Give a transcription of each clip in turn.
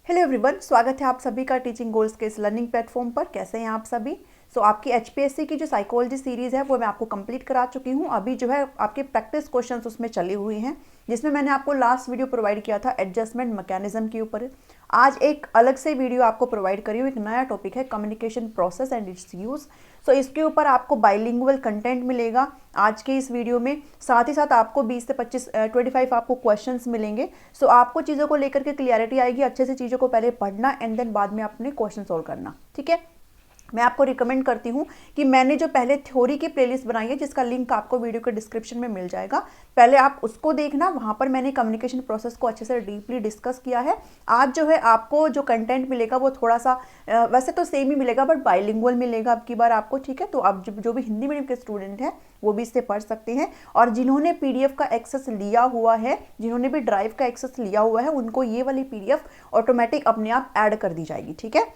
Hello everyone, स्वागत है आप सभी का टीचिंग गोल्स के इस लर्निंग प्लेटफॉर्म पर। कैसे हैं आप सभी? आपकी एचपीएससी की जो साइकोलॉजी सीरीज़ है वो मैं आपको कंप्लीट करा चुकी हूँ। अभी जो है आपके प्रैक्टिस क्वेश्चंस उसमें चले हुए हैं, जिसमें मैंने आपको लास्ट वीडियो प्रोवाइड किया था एडजस्टमेंट मैकेनिज्म के ऊपर। आज एक अलग से वीडियो आपको प्रोवाइड करी हूँ। एक नया टॉपिक है communication process and it's use. इसके ऊपर आपको बाइलिंगुअल कंटेंट मिलेगा आज के इस वीडियो में। साथ ही साथ आपको 20 से 25 आपको क्वेश्चंस मिलेंगे। आपको चीज़ों को लेकर के क्लियरिटी आएगी। अच्छे से चीज़ों को पहले पढ़ना एंड देन बाद में अपने क्वेश्चन सॉल्व करना, ठीक है। मैं आपको रिकमेंड करती हूँ कि मैंने जो पहले थ्योरी की प्लेलिस्ट बनाई है, जिसका लिंक आपको वीडियो के डिस्क्रिप्शन में मिल जाएगा, पहले आप उसको देखना। वहाँ पर मैंने कम्युनिकेशन प्रोसेस को अच्छे से डीपली डिस्कस किया है। आज जो है आपको जो कंटेंट मिलेगा वो थोड़ा सा वैसे तो सेम ही मिलेगा, बट बाइलिंगुअल मिलेगा अब की बार आपको, ठीक है। तो आप जो भी हिंदी मीडियम के स्टूडेंट हैं वो भी इससे पढ़ सकते हैं, और जिन्होंने पीडीएफ का एक्सेस लिया हुआ है, जिन्होंने भी ड्राइव का एक्सेस लिया हुआ है, उनको ये वाली पीडीएफ ऑटोमेटिक अपने आप ऐड कर दी जाएगी, ठीक है।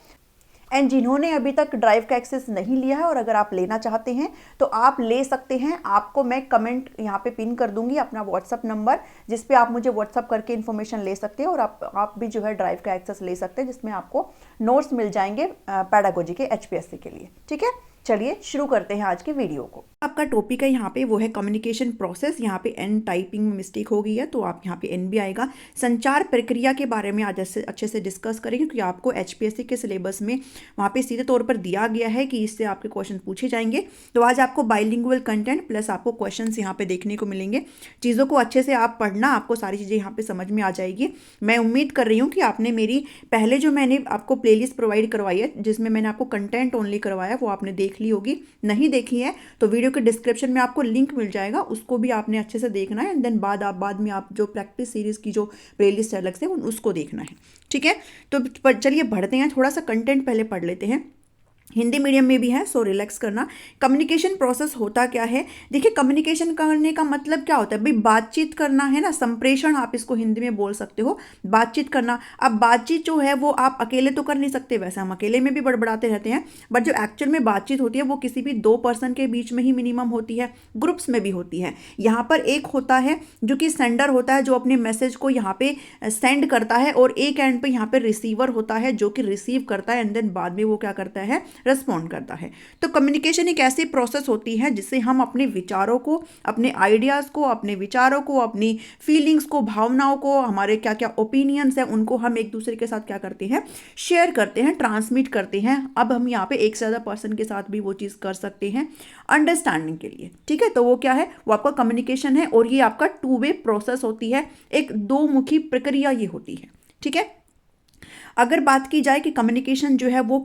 एंड जिन्होंने अभी तक ड्राइव का एक्सेस नहीं लिया है और अगर आप लेना चाहते हैं तो आप ले सकते हैं। आपको मैं कमेंट यहाँ पे पिन कर दूंगी अपना व्हाट्सअप नंबर, जिस पे आप मुझे व्हाट्सअप करके इन्फॉर्मेशन ले सकते हैं, और आप भी जो है ड्राइव का एक्सेस ले सकते हैं, जिसमें आपको नोट्स मिल जाएंगे पैडागोजी के एचपीएससी के लिए, ठीक है। चलिए शुरू करते हैं आज के वीडियो को। आपका टॉपिक है यहाँ पे वो है कम्युनिकेशन प्रोसेस। यहाँ पे एन टाइपिंग में मिस्टेक हो गई है तो आप यहाँ पे एन भी आएगा। संचार प्रक्रिया के बारे में आज अच्छे से डिस्कस करेंगे, क्योंकि आपको एचपीएससी के सिलेबस में वहाँ पे सीधे तौर पर दिया गया है कि इससे आपके क्वेश्चन पूछे जाएंगे। तो आज आपको बाइलिंगुअल कंटेंट प्लस आपको क्वेश्चन यहाँ पे देखने को मिलेंगे। चीज़ों को अच्छे से आप पढ़ना, आपको सारी चीज़ें यहाँ पे समझ में आ जाएगी। मैं उम्मीद कर रही हूँ कि आपने मेरी पहले जो मैंने आपको प्लेलिस्ट प्रोवाइड करवाई है, जिसमें मैंने आपको कंटेंट ओनली करवाया, वो आपने देख ली होगी। नहीं देखी है तो वीडियो के डिस्क्रिप्शन में आपको लिंक मिल जाएगा, उसको भी आपने अच्छे से देखना है। एंड देन बाद में आप जो प्रैक्टिस सीरीज की जो प्लेलिस्ट अलग से उसको देखना है, ठीक है। तो चलिए बढ़ते हैं, थोड़ा सा कंटेंट पहले पढ़ लेते हैं। हिंदी मीडियम में भी है, सो रिलैक्स करना। कम्युनिकेशन प्रोसेस होता क्या है? देखिए, कम्युनिकेशन करने का मतलब क्या होता है भाई? बातचीत करना है ना, संप्रेषण आप इसको हिंदी में बोल सकते हो, बातचीत करना। अब बातचीत जो है वो आप अकेले तो कर नहीं सकते, वैसे हम अकेले में भी बड़बड़ाते रहते हैं, बट जो एक्चुअल में बातचीत होती है वो किसी भी दो पर्सन के बीच में ही मिनिमम होती है, ग्रुप्स में भी होती है। यहाँ पर एक होता है जो कि सेंडर होता है, जो अपने मैसेज को यहाँ पे सेंड करता है, और एक एंड पे यहाँ पे रिसीवर होता है जो कि रिसीव करता है, एंड देन बाद में वो क्या करता है, रिस्पॉन्ड करता है। तो कम्युनिकेशन एक ऐसी प्रोसेस होती है जिससे हम अपने विचारों को, अपने आइडियाज़ को, अपने विचारों को, अपनी फीलिंग्स को, भावनाओं को, हमारे क्या क्या ओपिनियंस हैं, उनको हम एक दूसरे के साथ क्या करते हैं, शेयर करते हैं, ट्रांसमिट करते हैं। अब हम यहाँ पे एक से ज़्यादा पर्सन के साथ भी वो चीज़ कर सकते हैं अंडरस्टैंडिंग के लिए, ठीक है। तो वो क्या है, वो आपका कम्युनिकेशन है, और ये आपका टू वे प्रोसेस होती है, एक दो मुखी प्रक्रिया ये होती है, ठीक है। अगर बात की जाए कि कम्युनिकेशन जो है वो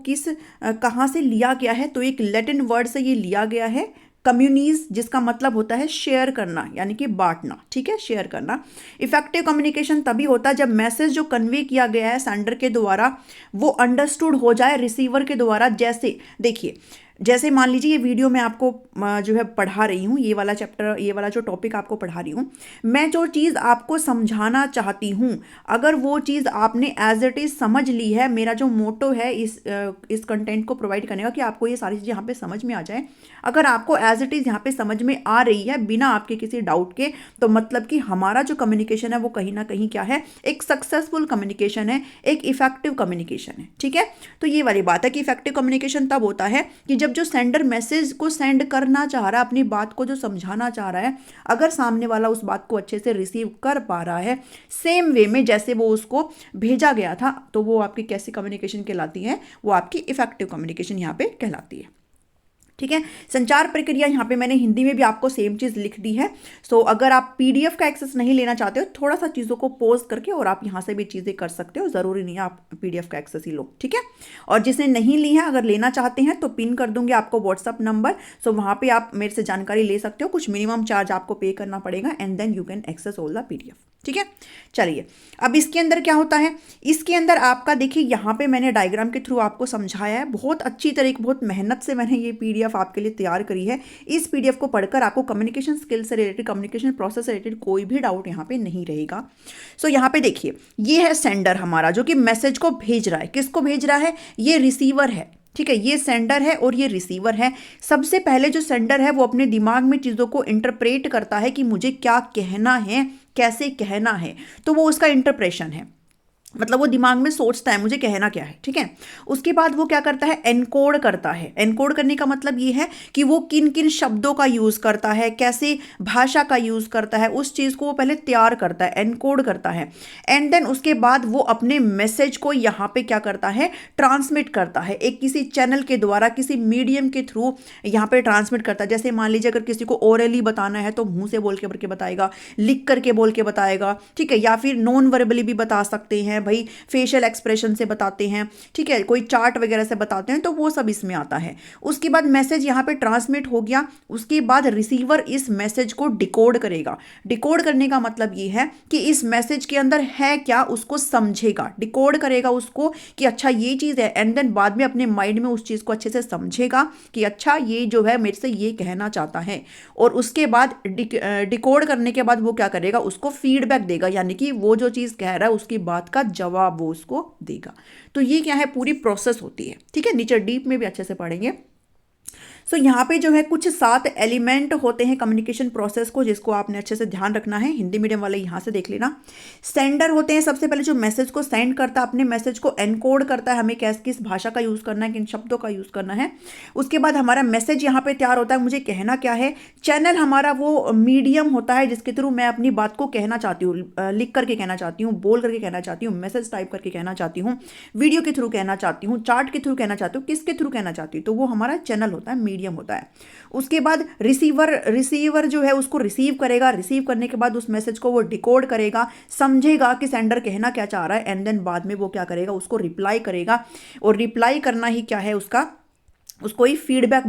कहाँ से लिया गया है, तो एक लैटिन वर्ड से ये लिया गया है, कम्युनीज, जिसका मतलब होता है शेयर करना, यानी कि बांटना, ठीक है, शेयर करना। इफेक्टिव कम्युनिकेशन तभी होता है जब मैसेज जो कन्वे किया गया है सेंडर के द्वारा वो अंडरस्टूड हो जाए रिसीवर के द्वारा। जैसे देखिए, जैसे मान लीजिए ये वीडियो मैं आपको जो है पढ़ा रही हूँ, ये वाला चैप्टर, ये वाला जो टॉपिक आपको पढ़ा रही हूँ, मैं जो चीज़ आपको समझाना चाहती हूँ, अगर वो चीज़ आपने एज इट इज़ समझ ली है, मेरा जो मोटो है इस कंटेंट को प्रोवाइड करने का कि आपको ये सारी चीज़ें यहाँ पे समझ में आ जाए। अगर आपको एज इट इज़ यहाँ पे समझ में आ रही है बिना आपके किसी डाउट के, तो मतलब कि हमारा जो कम्युनिकेशन है वो कहीं ना कहीं क्या है, एक सक्सेसफुल कम्युनिकेशन है, एक इफेक्टिव कम्युनिकेशन है, ठीक है। तो ये वाली बात है कि इफेक्टिव कम्युनिकेशन तब होता है कि जब जो सेंडर मैसेज को सेंड करना चाह रहा है, अपनी बात को जो समझाना चाह रहा है, अगर सामने वाला उस बात को अच्छे से रिसीव कर पा रहा है सेम वे में जैसे वो उसको भेजा गया था, तो वो आपकी कैसी कम्युनिकेशन कहलाती है, वो आपकी इफेक्टिव कम्युनिकेशन यहाँ पे कहलाती है, ठीक है। संचार प्रक्रिया यहाँ पे मैंने हिंदी में भी आपको सेम चीज़ लिख दी है। अगर आप पीडीएफ का एक्सेस नहीं लेना चाहते हो, थोड़ा सा चीज़ों को पॉज करके और आप यहाँ से भी चीज़ें कर सकते हो, ज़रूरी नहीं है आप पीडीएफ का एक्सेस ही लो, ठीक है। और जिसने नहीं ली है, अगर लेना चाहते हैं तो पिन कर दूंगे आपको व्हाट्सअप नंबर, वहाँ पर आप मेरे से जानकारी ले सकते हो। कुछ मिनिमम चार्ज आपको पे करना पड़ेगा, and then you can access all the PDF, ठीक है। चलिए, अब इसके अंदर क्या होता है, इसके अंदर आपका देखिए, यहाँ पे मैंने डायग्राम के थ्रू आपको समझाया है, बहुत अच्छी तरीके, बहुत मेहनत से मैंने ये पीडीएफ आपके लिए तैयार करी है। इस पीडीएफ को पढ़कर आपको कम्युनिकेशन स्किल से रिलेटेड, कम्युनिकेशन प्रोसेस से रिलेटेड कोई भी डाउट यहाँ पे नहीं रहेगा। यहाँ पे देखिए, ये है सेंडर हमारा जो कि मैसेज को भेज रहा है। किसको भेज रहा है? ये रिसीवर है, ठीक है। ये सेंडर है और ये रिसीवर है। सबसे पहले जो सेंडर है वो अपने दिमाग में चीज़ों को इंटरप्रेट करता है कि मुझे क्या कहना है, कैसे कहना है, तो वो उसका इंटरप्रेशन है। मतलब वो दिमाग में सोचता है मुझे कहना क्या है, ठीक है। उसके बाद वो क्या करता है, एनकोड करता है। एनकोड करने का मतलब ये है कि वो किन किन शब्दों का यूज करता है, कैसे भाषा का यूज करता है, उस चीज को वो पहले तैयार करता है, एनकोड करता है। एंड देन उसके बाद वो अपने मैसेज को यहाँ पे क्या करता है, ट्रांसमिट करता है, एक किसी चैनल के द्वारा, किसी मीडियम के थ्रू यहाँ पे ट्रांसमिट करता है। जैसे मान लीजिए अगर किसी को ओरली बताना है तो मुंह से बोल के बताएगा, लिख करके बोल के बताएगा, ठीक है, या फिर नॉन वर्बली भी बता सकते हैं भाई, फेशियल एक्सप्रेशन से बताते हैं, ठीक है, कोई चार्ट वगैरह से बताते हैं, तो वो सब इसमें आता है। उसके बाद मैसेज यहाँ पे ट्रांसमिट हो गया, उसके बाद रिसीवर इस मैसेज को डिकोड करेगा। डिकोड करने का मतलब ये है कि इस मैसेज के अंदर है क्या उसको समझेगा, डिकोड करेगा उसको कि अच्छा ये चीज़ है, एंड देन बाद में अपने माइंड में उस चीज़ को अच्छे से समझेगा कि अच्छा ये जो है मेरे से ये कहना चाहता है। और उसके बाद डिकोड करने के बाद वो क्या करेगा, उसको फीडबैक देगा, यानी कि वो जो चीज़ कह रहा है उसकी बात का जवाब वो उसको देगा। तो ये क्या है, पूरी प्रोसेस होती है, ठीक है। नीचे डीप में भी अच्छे से पढ़ेंगे। सो यहाँ पे जो है कुछ 7 एलिमेंट होते हैं कम्युनिकेशन प्रोसेस को, जिसको आपने अच्छे से ध्यान रखना है। हिंदी मीडियम वाले यहाँ से देख लेना। सेंडर होते हैं, सबसे पहले जो मैसेज को सेंड करता है, अपने मैसेज को एनकोड करता है, हमें किस भाषा का यूज़ करना है, किन शब्दों का यूज़ करना है। उसके बाद हमारा मैसेज यहाँ पे तैयार होता है, मुझे कहना क्या है। चैनल हमारा वो मीडियम होता है जिसके थ्रू मैं अपनी बात को कहना चाहती हूँ, लिख करके कहना चाहती हूँ, बोल करके कहना चाहती हूँ, मैसेज टाइप करके कहना चाहती हूँ, वीडियो के थ्रू कहना चाहती हूँ, चार्ट के थ्रू कहना चाहती हूँ, किसके थ्रू कहना चाहती हूँ, तो वो हमारा चैनल होता है, मीडियम होता है। उसके बाद रिसीवर जो है उसको रिसीव करेगा, रिसीव करने के बाद उस मैसेज को वो डिकोड करेगा, समझेगा कि सेंडर कहना क्या चाह रहा है, एंड देन बाद में वो क्या करेगा, उसको रिप्लाई करेगा। और रिप्लाई करना ही क्या है उसका, उसको ही फीडबैक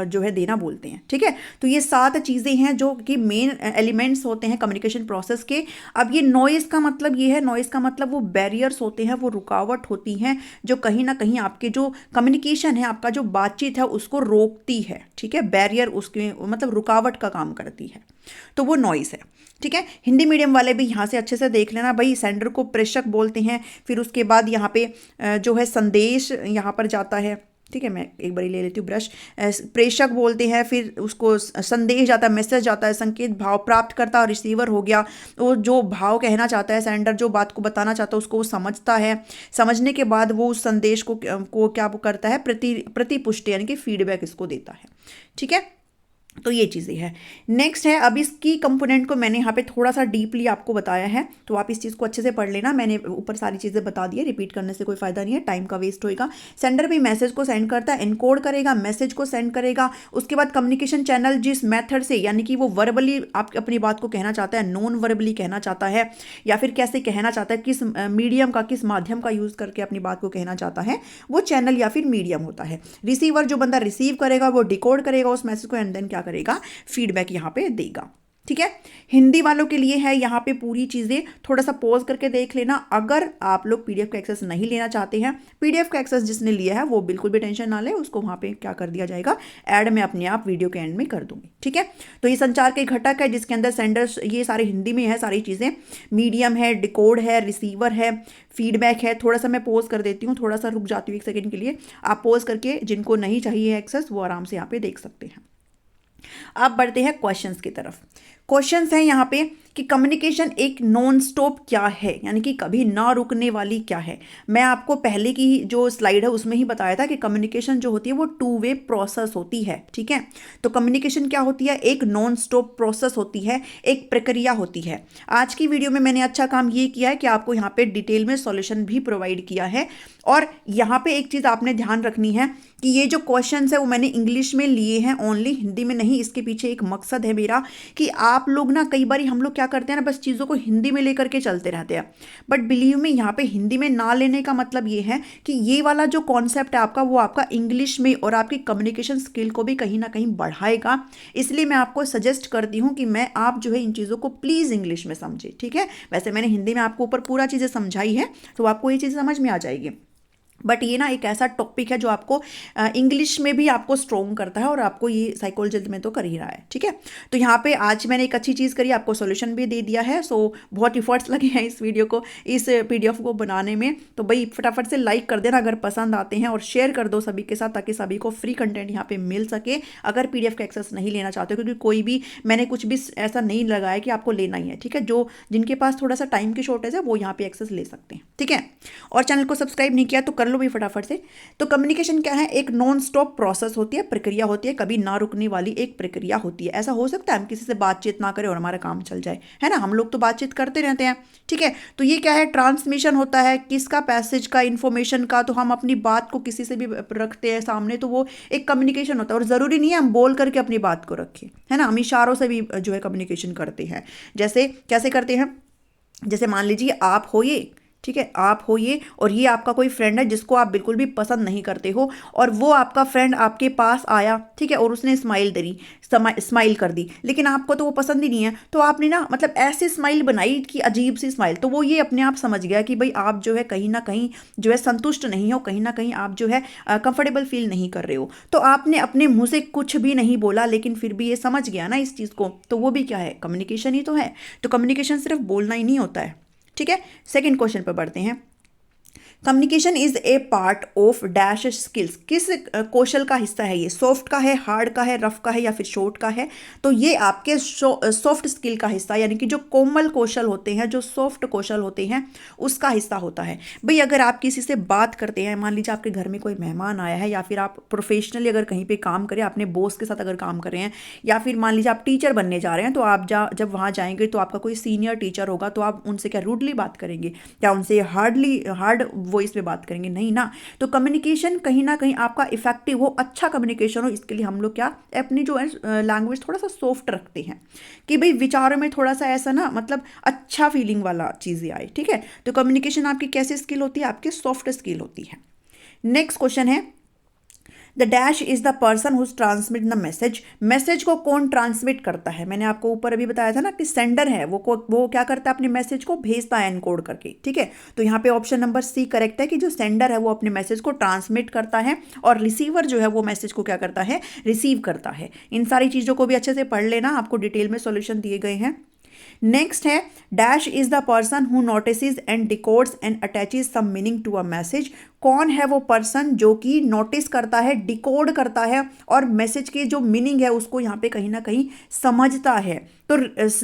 जो है देना बोलते हैं, ठीक है। तो ये 7 चीज़ें हैं जो कि मेन एलिमेंट्स होते हैं कम्युनिकेशन प्रोसेस के। अब ये नॉइस का मतलब ये है, नॉइस का मतलब वो बैरियर्स होते हैं, वो रुकावट होती हैं जो कहीं ना कहीं आपके जो कम्युनिकेशन है, आपका जो बातचीत है उसको रोकती है, ठीक है। बैरियर उसके मतलब रुकावट का काम करती है, तो वो नॉइस है, ठीक है। हिंदी मीडियम वाले भी यहाँ से अच्छे से देख लेना भाई। सेंडर को प्रेषक बोलते हैं, फिर उसके बाद यहाँ पे जो है संदेश यहाँ पर जाता है, ठीक है। मैं एक बारी ले लेती हूँ ब्रश। प्रेषक बोलते हैं, फिर उसको संदेश जाता है, मैसेज जाता है, संकेत भाव प्राप्त करता है, रिसीवर हो गया। वो जो भाव कहना चाहता है सेंडर, जो बात को बताना चाहता है उसको वो समझता है, समझने के बाद वो उस संदेश को क्या करता है, प्रतिपुष्टि यानी कि फीडबैक इसको देता है, ठीक है। तो ये चीज़ें हैं। नेक्स्ट है, अब इसकी कंपोनेंट को मैंने यहाँ पे थोड़ा सा डीपली आपको बताया है, तो आप इस चीज़ को अच्छे से पढ़ लेना। मैंने ऊपर सारी चीज़ें बता दी है, रिपीट करने से कोई फ़ायदा नहीं है, टाइम का वेस्ट होएगा। सेंडर भी मैसेज को सेंड करता है, एनकोड करेगा, मैसेज को सेंड करेगा। उसके बाद कम्युनिकेशन चैनल जिस मेथड से, यानी कि वो वर्बली आप अपनी बात को कहना चाहता है, नॉन वर्बली कहना चाहता है, या फिर कैसे कहना चाहता है, किस मीडियम का, किस माध्यम का यूज़ करके अपनी बात को कहना चाहता है, वो चैनल या फिर मीडियम होता है। रिसीवर जो बंदा रिसीव करेगा वो डिकोड करेगा उस मैसेज को, एंड देन क्या करेगा, फीडबैक यहां पे देगा, ठीक है। हिंदी वालों के लिए है यहाँ पे पूरी चीज़ें, थोड़ा सा पॉज करके देख लेना। अगर आप लोग पीडीएफ का एक्सेस नहीं लेना चाहते हैं, पीडीएफ का एक्सेस जिसने लिया है वो बिल्कुल भी टेंशन ना ले, उसको वहाँ पे क्या कर दिया जाएगा, ऐड में अपने आप वीडियो के एंड में कर दूंगी, ठीक है। तो ये संचार के घटक है जिसके अंदर सेंडर्स, ये सारे हिंदी में है सारी चीज़ें, मीडियम है, डिकोड है, रिसीवर है, फीडबैक है। थोड़ा सा मैं पॉज कर देती हूँ, थोड़ा सा रुक जाती हूँ 1 सेकेंड के लिए। आप पॉज करके जिनको नहीं चाहिए एक्सेस वो आराम से यहाँ पे देख सकते हैं। अब बढ़ते हैं क्वेश्चंस की तरफ। क्वेश्चंस हैं यहाँ पे कि कम्युनिकेशन एक नॉन स्टॉप क्या है, यानी कि कभी ना रुकने वाली क्या है। मैं आपको पहले की जो स्लाइड है उसमें ही बताया था कि कम्युनिकेशन जो होती है वो 2 वे प्रोसेस होती है, ठीक है। तो कम्युनिकेशन क्या होती है, एक नॉन स्टॉप प्रोसेस होती है, एक प्रक्रिया होती है। आज की वीडियो में मैंने अच्छा काम ये किया है कि आपको यहाँ पे डिटेल में सॉल्यूशन भी प्रोवाइड किया है। और यहाँ पे एक चीज़ आपने ध्यान रखनी है कि ये जो क्वेश्चन है वो मैंने इंग्लिश में लिए हैं ओनली, हिंदी में नहीं। इसके पीछे एक मकसद है मेरा कि आप लोग ना, कई बार हम लोग क्या करते हैं ना, बस चीज़ों को हिंदी में लेकर के चलते रहते हैं, बट बिलीव में यहाँ पे हिंदी में ना लेने का मतलब ये है कि ये वाला जो कॉन्सेप्ट है आपका, वो आपका इंग्लिश में और आपकी कम्युनिकेशन स्किल को भी कहीं ना कहीं बढ़ाएगा। इसलिए मैं आपको सजेस्ट करती हूँ कि मैं आप जो है इन चीज़ों को प्लीज़ इंग्लिश में समझे, ठीक है। वैसे मैंने हिंदी में आपको ऊपर पूरा चीज़ें समझाई है, तो आपको ये चीज़ समझ में आ जाएगी। बट ये ना एक ऐसा टॉपिक है जो आपको इंग्लिश में भी आपको स्ट्रॉन्ग करता है, और आपको ये साइकोलॉजी में तो कर ही रहा है, ठीक है। तो यहाँ पे आज मैंने एक अच्छी चीज़ करी, आपको सॉल्यूशन भी दे दिया है। सो बहुत इफर्ट्स लगे हैं इस वीडियो को, इस पीडीएफ को बनाने में। तो भाई फटाफट से लाइक कर देना अगर पसंद आते हैं, और शेयर कर दो सभी के साथ, ताकि सभी को फ्री कंटेंट यहाँ पे मिल सके अगर पीडीएफ का एक्सेस नहीं लेना चाहते हो, क्योंकि कोई भी मैंने कुछ भी ऐसा नहीं लगाया कि आपको लेना ही है, ठीक है। जो जिनके पास थोड़ा सा टाइम की शॉर्टेज है वो यहाँ पे एक्सेस ले सकते हैं, ठीक है। और चैनल को सब्सक्राइब नहीं किया तो कर लो भी फटाफट से। तो कम्युनिकेशन क्या है, एक नॉन स्टॉप प्रोसेस होती है, प्रक्रिया होती है, कभी ना रुकने वाली एक प्रक्रिया होती है। ऐसा हो सकता है हम किसी से बातचीत ना करें और हमारा काम चल जाए, है ना, हम लोग तो बातचीत करते रहते हैं, ठीक है। तो ये क्या है, ट्रांसमिशन होता है, किसका, पैसेज का, इंफॉर्मेशन का। तो हम अपनी बात को किसी से भी रखते हैं सामने, तो वो एक कम्युनिकेशन होता है। और ज़रूरी नहीं है हम बोल करके अपनी बात को रखें, है ना, हम इशारों से भी जो है कम्युनिकेशन करते हैं। जैसे कैसे करते हैं, जैसे मान लीजिए आप हो ये, ठीक है, आप हो ये, और ये आपका कोई फ्रेंड है जिसको आप बिल्कुल भी पसंद नहीं करते हो, और वो आपका फ्रेंड आपके पास आया, ठीक है, और उसने स्माइल कर दी, लेकिन आपको तो वो पसंद ही नहीं है। तो आपने ना मतलब ऐसी स्माइल बनाई कि अजीब सी स्माइल, तो वो ये अपने आप समझ गया कि भाई आप जो है कहीं ना कहीं जो है संतुष्ट नहीं हो, कहीं ना कहीं आप जो है कंफर्टेबल फील नहीं कर रहे हो। तो आपने अपने मुंह से कुछ भी नहीं बोला, लेकिन फिर भी ये समझ गया ना इस चीज़ को, तो वो भी क्या है, कम्युनिकेशन ही तो है। तो कम्युनिकेशन सिर्फ बोलना ही नहीं होता है, ठीक है। सेकंड क्वेश्चन पर बढ़ते हैं। Communication is a part of dash skills, किस कौशल का हिस्सा है ये, सॉफ्ट का है, हार्ड का है, रफ का है, या फिर शॉर्ट का है। तो ये आपके सॉफ्ट स्किल का हिस्सा, यानी कि जो कोमल कौशल होते हैं, जो सॉफ्ट कौशल होते हैं, उसका हिस्सा होता है। भाई अगर आप किसी से बात करते हैं, मान लीजिए आपके घर में कोई मेहमान आया है, या फिर आप प्रोफेशनली अगर कहीं पे काम करें, अपने बॉस के साथ अगर काम कर रहे हैं, या फिर मान लीजिए आप टीचर बनने जा रहे हैं, तो आप जब वहाँ जाएंगे तो आपका कोई सीनियर टीचर होगा, तो आप उनसे क्या रूडली बात करेंगे, या उनसे हार्ड वॉइस में बात करेंगे, नहीं ना। तो कम्युनिकेशन कहीं ना कहीं आपका इफेक्टिव हो, अच्छा कम्युनिकेशन हो, इसके लिए हम लोग क्या अपनी जो है लैंग्वेज थोड़ा सा सॉफ्ट रखते हैं, कि भाई विचारों में थोड़ा सा ऐसा ना मतलब अच्छा फीलिंग वाला चीज़ें आए, ठीक है। तो कम्युनिकेशन आपकी कैसी स्किल होती है, आपकी सॉफ्ट स्किल होती है। नेक्स्ट क्वेश्चन है, the dash is the person who transmit the message, message को कौन ट्रांसमिट करता है। मैंने आपको ऊपर अभी बताया था ना कि सेंडर है, वो क्या करता है, अपने मैसेज को भेजता है एनकोड करके, ठीक है। तो यहाँ पे ऑप्शन नंबर सी करेक्ट है, कि जो सेंडर है वो अपने मैसेज को ट्रांसमिट करता है, और रिसीवर जो है वो मैसेज को क्या करता है, रिसीव करता है। इन सारी चीज़ों को भी अच्छे से पढ़ लेना, आपको डिटेल में सॉल्यूशन दिए गए हैं। नेक्स्ट है, dash is the person who notices and decodes and attaches some meaning to a message, कौन है वो पर्सन जो कि नोटिस करता है, डिकोड करता है, और मैसेज की जो मीनिंग है उसको यहाँ पे कहीं ना कहीं समझता है। तो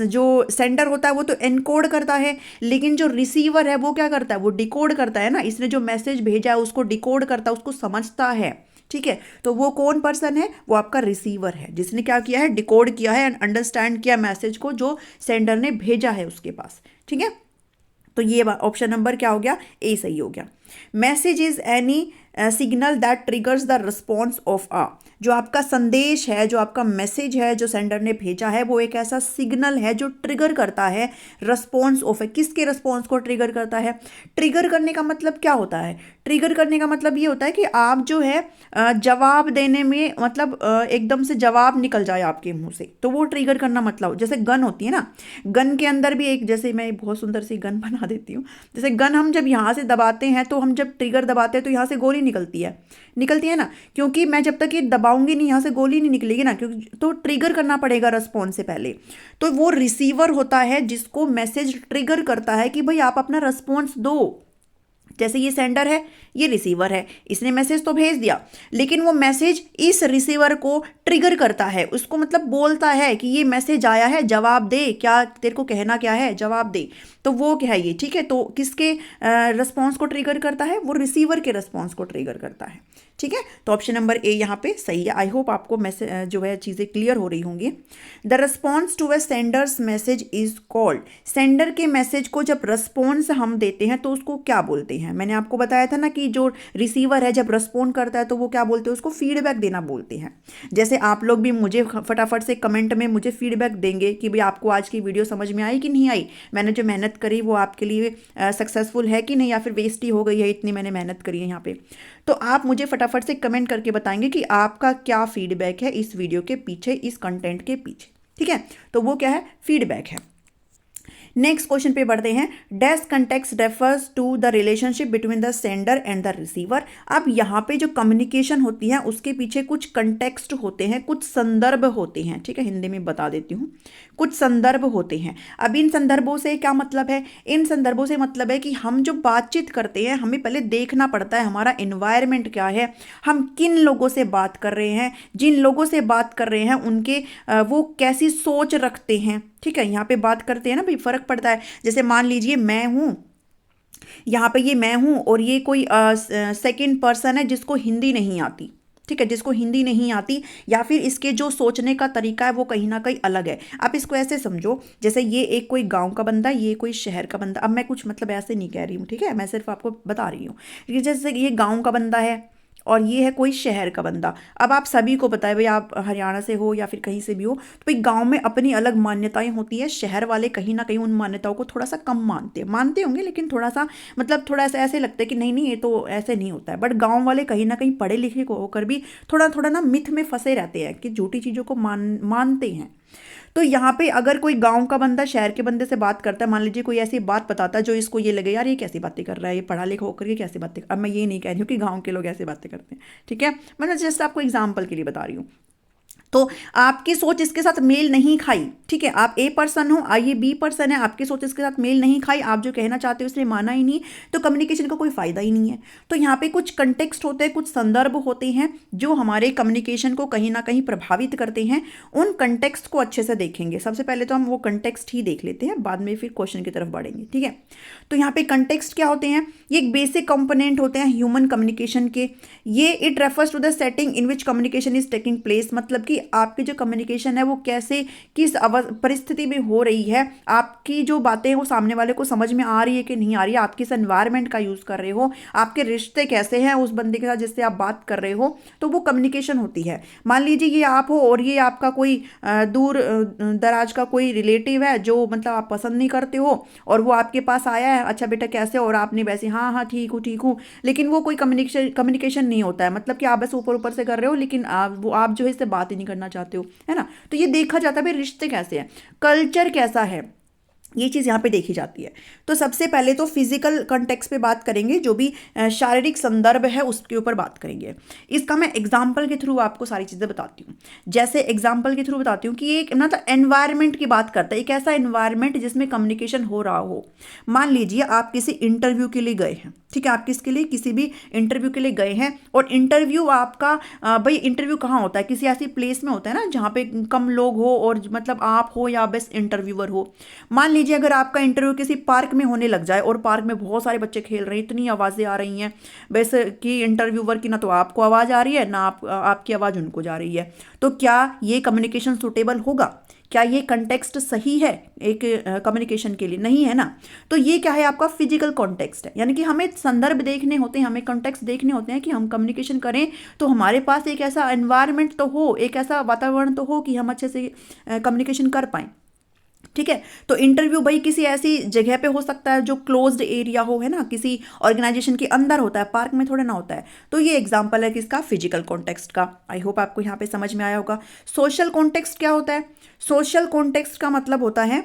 जो सेंडर होता है वो तो एनकोड करता है, लेकिन जो रिसीवर है वो क्या करता है, वो डिकोड करता है ना, इसने जो मैसेज भेजा है उसको डिकोड करता है, उसको समझता है, ठीक है। तो वो कौन पर्सन है, वो आपका रिसीवर है, जिसने क्या किया है, डिकोड किया है एंड अंडरस्टैंड किया मैसेज को जो सेंडर ने भेजा है उसके पास, ठीक है। तो ये ऑप्शन नंबर क्या हो गया, ए सही हो गया। Message is any signal that triggers the response of a, जो आपका संदेश है, जो आपका मैसेज है, जो सेंडर ने भेजा है, वो एक ऐसा सिग्नल है जो ट्रिगर करता है रिस्पॉन्स ऑफ है। किसके रिस्पॉन्स को ट्रिगर करता है, ट्रिगर करने का मतलब क्या होता है, ट्रिगर करने का मतलब ये होता है कि आप जो है जवाब देने में मतलब एकदम से जवाब निकल जाए आपके मुंह से, तो वो ट्रिगर करना मतलब, जैसे गन होती है ना, गन के अंदर भी एक, जैसे मैं बहुत सुंदर सी गन बना देती हूँ, जैसे गन हम जब यहाँ से दबाते हैं, तो हम जब ट्रिगर दबाते हैं तो यहाँ से गोली निकलती है ना, क्योंकि मैं जब तक ये दबाऊंगी नहीं यहाँ से गोली नहीं निकलेगी ना, क्योंकि तो ट्रिगर करना पड़ेगा रिस्पॉन्स से पहले। तो वो रिसीवर होता है जिसको मैसेज ट्रिगर करता है कि भाई आप अपना रिस्पॉन्स दो। जैसे ये सेंडर है, ये रिसीवर है, इसने मैसेज तो भेज दिया, लेकिन वो मैसेज इस रिसीवर को ट्रिगर करता है, उसको मतलब बोलता है कि ये मैसेज आया है, जवाब दे, क्या तेरे को कहना क्या है, जवाब दे। तो वो क्या है ये, ठीक है। तो किसके रिस्पॉन्स को ट्रिगर करता है, वो रिसीवर के रिस्पॉन्स को ट्रिगर करता है, ठीक है। तो ऑप्शन नंबर ए यहाँ पे सही है। आई होप आपको मैसेज जो है चीज़ें क्लियर हो रही होंगी। The response to a sender's message is called, sender के मैसेज को जब रिस्पॉन्स हम देते हैं तो उसको क्या बोलते हैं। मैंने आपको बताया था ना कि जो रिसीवर है जब रिस्पॉन्ड करता है तो वो क्या बोलते हैं, उसको फीडबैक देना बोलते हैं। जैसे आप लोग भी मुझे फटाफट से कमेंट में मुझे फीडबैक देंगे कि भाई आपको आज की वीडियो समझ में आई कि नहीं आई, मैंने जो मेहनत करी वो आपके लिए सक्सेसफुल है कि नहीं, या फिर वेस्ट ही हो गई है, इतनी मैंने मेहनत करी है यहाँ पे। तो आप मुझे फटाफट से कमेंट करके बताएंगे कि आपका क्या फीडबैक है इस वीडियो के पीछे, इस कंटेंट के पीछे, ठीक है। तो वो क्या है, फीडबैक है। नेक्स्ट क्वेश्चन पे बढ़ते हैं। Dash context refers to the relationship between the sender and the receiver. अब यहाँ पे जो कम्युनिकेशन होती है उसके पीछे कुछ कंटेक्स्ट होते हैं, कुछ संदर्भ होते हैं, ठीक है, हिंदी में बता देती हूँ। कुछ संदर्भ होते हैं। अब इन संदर्भों से क्या मतलब है? इन संदर्भों से मतलब है कि हम जो बातचीत करते हैं हमें पहले देखना पड़ता है हमारा एनवायरनमेंट क्या है, हम किन लोगों से बात कर रहे हैं, जिन लोगों से बात कर रहे हैं उनके वो कैसी सोच रखते हैं, ठीक है। यहाँ पे बात करते हैं ना भाई, फर्क पड़ता है। जैसे मान लीजिए मैं हूँ, यहाँ पे ये मैं हूँ और ये कोई सेकंड पर्सन है जिसको हिंदी नहीं आती, ठीक है, जिसको हिंदी नहीं आती, या फिर इसके जो सोचने का तरीका है वो कहीं ना कहीं अलग है। आप इसको ऐसे समझो, जैसे ये एक कोई गांव का बंदा, ये कोई शहर का बंदा। अब मैं कुछ मतलब ऐसे नहीं कह रही हूँ, ठीक है, मैं सिर्फ आपको बता रही हूँ कि जैसे ये गांव का बंदा है और ये है कोई शहर का बंदा। अब आप सभी को पता है भाई, आप हरियाणा से हो या फिर कहीं से भी हो, तो भाई गांव में अपनी अलग मान्यताएं होती है। शहर वाले कहीं ना कहीं उन मान्यताओं को थोड़ा सा कम मानते होंगे, लेकिन थोड़ा सा मतलब थोड़ा सा ऐसे लगता है कि नहीं नहीं ये तो ऐसे नहीं होता है। बट गाँव वाले कहीं ना कहीं पढ़े लिखे को होकर भी थोड़ा थोड़ा ना मिथ में फंसे रहते हैं कि झूठी चीज़ों को मानते हैं। तो यहाँ पे अगर कोई गांव का बंदा शहर के बंदे से बात करता है, मान लीजिए कोई ऐसी बात बताता है जो इसको ये लगे यार ये कैसी बातें कर रहा है, ये पढ़ा लिखा होकर के कैसी बातें अब मैं ये नहीं कह रही हूँ कि गांव के लोग ऐसी बातें करते हैं, ठीक है, मतलब जस्ट आपको एग्जाम्पल के लिए बता रही हूँ। तो आपकी सोच इसके साथ मेल नहीं खाई, ठीक है, आप ए पर्सन हो, ये बी पर्सन है, आपकी सोच इसके साथ मेल नहीं खाई, आप जो कहना चाहते हो उसने माना ही नहीं, तो कम्युनिकेशन का कोई फायदा ही नहीं है। तो यहाँ पे कुछ कंटेक्स्ट होते हैं, कुछ संदर्भ होते हैं जो हमारे कम्युनिकेशन को कहीं ना कहीं प्रभावित करते हैं। उन कंटेक्स्ट को अच्छे से देखेंगे। सबसे पहले तो हम वो कंटेक्स्ट ही देख लेते हैं, बाद में फिर क्वेश्चन की तरफ बढ़ेंगे, ठीक है। तो यहाँ पे कंटेक्स्ट क्या होते हैं? ये एक बेसिक कंपोनेंट होते हैं ह्यूमन कम्युनिकेशन के। ये it refers to the setting in which communication is taking place, मतलब कि आपकी जो कम्युनिकेशन है वो कैसे किस परिस्थिति में हो रही है, आपकी जो बातें हैं वो सामने वाले को समझ में आ रही है कि नहीं आ रही है, आप किस एनवायरनमेंट का यूज़ कर रहे हो, आपके रिश्ते कैसे हैं उस बंदे के साथ जिससे आप बात कर रहे हो, तो वो कम्युनिकेशन होती है। मान लीजिए ये आप हो और ये आपका कोई दूर दराज का कोई रिलेटिव है जो मतलब आप पसंद नहीं करते हो, और वो आपके पास आया है, अच्छा बेटा कैसे हो, और आपने वैसे हाँ हाँ ठीक हूँ, लेकिन वो कोई कम्युनिकेशन नहीं होता है, मतलब कि आप बस ऊपर ऊपर से कर रहे हो, लेकिन आप जो है इससे बात ही नहीं करना चाहते हो, है ना। तो ये देखा जाता है भाई रिश्ते कैसे हैं, कल्चर कैसा है, ये चीज़ यहाँ पे देखी जाती है। तो सबसे पहले तो फिजिकल कॉन्टेक्स्ट पे बात करेंगे, जो भी शारीरिक संदर्भ है उसके ऊपर बात करेंगे। इसका मैं एग्जाम्पल के थ्रू आपको सारी चीज़ें बताती हूँ। जैसे एग्जाम्पल के थ्रू बताती हूँ कि एक मतलब एनवायरनमेंट की बात करता है, एक ऐसा एनवायरनमेंट जिसमें कम्युनिकेशन हो रहा हो। मान लीजिए आप किसी इंटरव्यू के लिए गए हैं, ठीक है, आप किसके लिए, किसी भी इंटरव्यू के लिए गए हैं, और इंटरव्यू आपका भाई इंटरव्यू कहाँ होता है, किसी ऐसी प्लेस में होता है ना जहाँ पे कम लोग हो और मतलब आप हो या बस इंटरव्यूअर हो। मान लीजिए अगर आपका इंटरव्यू किसी पार्क में होने लग जाए और पार्क में बहुत सारे बच्चे खेल रहे हैं, इतनी आवाज़ें आ रही हैं वैसे कि इंटरव्यूअर की ना तो आपको आवाज़ आ रही है ना आपकी आवाज़ उनको जा रही है, तो क्या ये कम्युनिकेशन सूटेबल होगा? क्या ये कंटेक्स्ट सही है एक कम्युनिकेशन के लिए? नहीं है ना। तो ये क्या है, आपका फिजिकल कॉन्टेक्स्ट है, यानी कि हमें संदर्भ देखने होते हैं, हमें कॉन्टेक्स्ट देखने होते हैं कि हम कम्युनिकेशन करें तो हमारे पास एक ऐसा एनवायरनमेंट तो हो, एक ऐसा वातावरण तो हो कि हम अच्छे से कम्युनिकेशन कर पाएँ, ठीक है। तो इंटरव्यू भाई किसी ऐसी जगह पे हो सकता है जो क्लोज्ड एरिया हो, है ना, किसी ऑर्गेनाइजेशन के अंदर होता है, पार्क में थोड़ा ना होता है। तो ये एग्जांपल है किसका, फिजिकल कॉन्टेक्स्ट का। आई होप आपको यहाँ पे समझ में आया होगा। सोशल कॉन्टेक्स्ट क्या होता है? सोशल कॉन्टेक्स्ट का मतलब होता है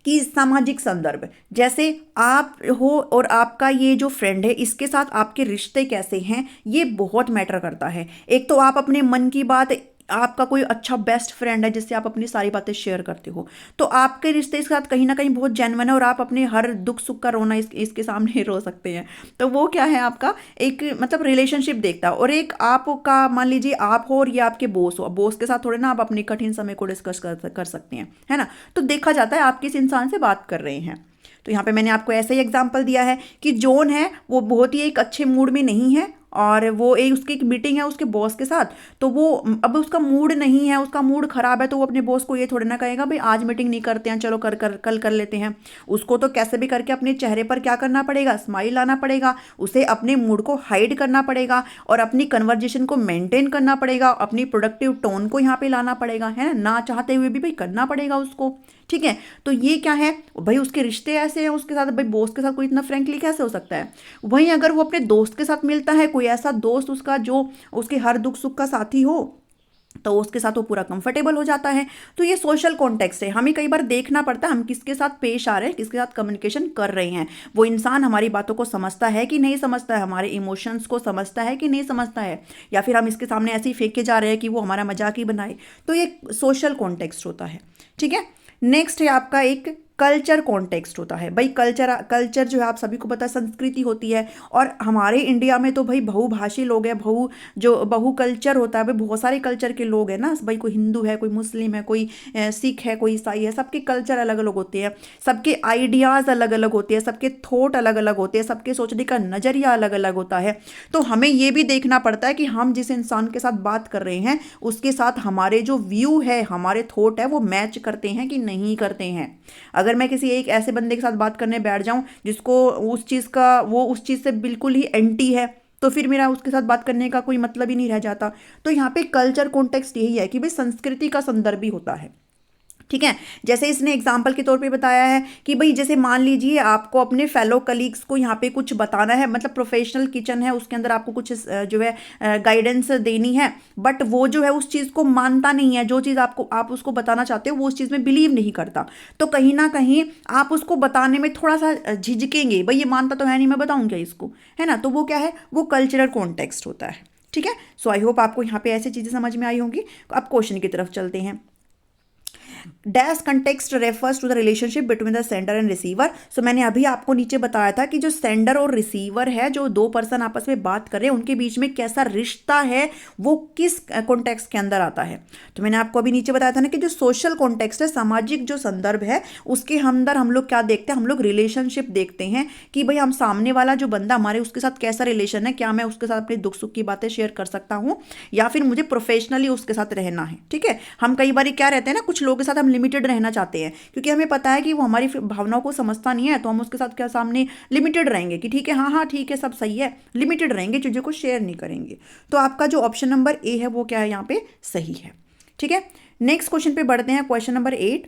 कि सामाजिक संदर्भ, जैसे आप हो और आपका ये जो फ्रेंड है इसके साथ आपके रिश्ते कैसे हैं, ये बहुत मैटर करता है। एक तो आप अपने मन की बात, आपका कोई अच्छा बेस्ट फ्रेंड है जिससे आप अपनी सारी बातें शेयर करते हो, तो आपके रिश्ते इसके साथ कहीं ना कहीं बहुत जेन्युइन है और आप अपने हर दुख सुख का रोना इसके सामने रो सकते हैं। तो वो क्या है, आपका एक मतलब रिलेशनशिप देखता है। और एक आपका मान लीजिए आप हो और ये आपके बॉस हो, बॉस के साथ थोड़े ना आप अपने कठिन समय को डिस्कस कर सकते हैं, है ना। तो देखा जाता है आप किस इंसान से बात कर रहे हैं। तो यहाँ पे मैंने आपको ऐसा ही एग्जाम्पल दिया है कि जॉन है वो बहुत ही एक अच्छे मूड में नहीं है और वो उसकी एक मीटिंग है उसके बॉस के साथ, तो वो अब उसका मूड नहीं है, उसका मूड खराब है, तो वो अपने बॉस को ये थोड़े ना कहेगा भाई आज मीटिंग नहीं करते हैं, चलो कल कर लेते हैं। उसको तो कैसे भी करके अपने चेहरे पर क्या करना पड़ेगा, स्माइल लाना पड़ेगा, उसे अपने मूड को हाइड करना पड़ेगा और अपनी कन्वर्जेशन को मेंटेन करना पड़ेगा, अपनी प्रोडक्टिव टोन को यहाँ पे लाना पड़ेगा, है ना चाहते हुए भी भाई करना पड़ेगा उसको, ठीक है। तो ये क्या है भाई, उसके रिश्ते ऐसे हैं उसके साथ, भाई बॉस के साथ कोई इतना फ्रेंकली कैसे हो सकता है। वहीं अगर वो अपने दोस्त के साथ मिलता है, कोई ऐसा दोस्त उसका जो उसके हर दुख सुख का साथी हो, तो उसके साथ वो पूरा कंफर्टेबल हो जाता है। तो ये सोशल कॉन्टेक्स्ट है, हमें कई बार देखना पड़ता है हम किसके साथ पेश आ रहे हैं, किसके साथ कम्युनिकेशन कर रहे हैं, वो इंसान हमारी बातों को समझता है कि नहीं समझता है, हमारे इमोशंस को समझता है कि नहीं समझता है, या फिर हम इसके सामने ऐसे ही फेंक के जा रहे हैं कि वो हमारा मजाक ही बनाए। तो ये सोशल कॉन्टेक्स्ट होता है। ठीक है, नेक्स्ट है आपका एक कल्चर कॉन्टेक्स्ट होता है। भाई कल्चर जो है आप सभी को पता है संस्कृति होती है, और हमारे इंडिया में तो भाई बहुभाषी लोग हैं, बहु कल्चर होता है, भाई बहुत सारे कल्चर के लोग हैं ना भाई, कोई हिंदू है, कोई मुस्लिम है, कोई सिख है, कोई ईसाई है, सबके कल्चर अलग अलग होते हैं, सबके आइडियाज़ अलग अलग होते हैं, सबके थॉट अलग अलग होते हैं, सबके सोचने का नज़रिया अलग अलग होता है। तो हमें ये भी देखना पड़ता है कि हम जिस इंसान के साथ बात कर रहे हैं उसके साथ हमारे जो व्यू है, हमारे थॉट है, वो मैच करते हैं कि नहीं करते हैं। अगर मैं किसी एक ऐसे बंदे के साथ बात करने बैठ जाऊं जिसको उस चीज़ से बिल्कुल ही एंटी है, तो फिर मेरा उसके साथ बात करने का कोई मतलब ही नहीं रह जाता। तो यहाँ पे कल्चर कॉन्टेक्स्ट यही है कि भाई संस्कृति का संदर्भ भी होता है। ठीक है, जैसे इसने एग्जाम्पल के तौर पे बताया है कि भाई जैसे मान लीजिए आपको अपने फेलो कलीग्स को यहाँ पे कुछ बताना है, मतलब प्रोफेशनल किचन है, उसके अंदर आपको कुछ जो है गाइडेंस देनी है, बट वो जो है उस चीज़ को मानता नहीं है, जो चीज़ आप उसको बताना चाहते हो वो उस चीज़ में बिलीव नहीं करता। तो कहीं ना कहीं आप उसको बताने में थोड़ा सा झिझकेंगे, भाई ये मानता तो है नहीं, मैं बताऊँ क्या इसको, है ना। तो वो क्या है, वो कल्चरल कॉन्टेक्स्ट होता है। ठीक है, सो आई होप आपको यहाँ पे ऐसी चीज़ें समझ में आई होंगी। अब क्वेश्चन की तरफ चलते हैं। Dash context refers to the relationship between the sender and receiver. So मैंने अभी आपको नीचे बताया था कि जो सेंडर और रिसीवर है, जो दो पर्सन आपस में बात कर रहे हैं, उनके बीच में कैसा रिश्ता है, वो किस कॉन्टेक्स्ट के अंदर आता है। तो मैंने आपको अभी नीचे बताया था ना कि जो सोशल कॉन्टेक्स्ट है, सामाजिक जो संदर्भ है, उसके अंदर हम लोग क्या देखते हैं, हम लोग रिलेशनशिप देखते हैं कि भाई हम सामने वाला जो बंदा हमारे उसके साथ कैसा रिलेशन है, क्या मैं उसके साथ अपने दुख सुख की बातें शेयर कर सकता हूँ, या फिर मुझे प्रोफेशनली उसके साथ रहना है। ठीक है, हम कई बार क्या रहते हैं ना, कुछ लोगों के साथ हम लिमिटेड रहना चाहते हैं, क्योंकि हमें पता है कि वो हमारी भावनाओं को समझता नहीं है, तो हम उसके साथ क्या सामने लिमिटेड रहेंगे कि ठीक है, हाँ हाँ ठीक है, सब सही है, लिमिटेड रहेंगे, चीज़ों को शेयर नहीं करेंगे। तो आपका जो ऑप्शन नंबर ए है वो क्या है, यहाँ पे सही है। ठीक है, नेक्स्ट क्वेश्चन पे बढ़ते हैं, question number 8।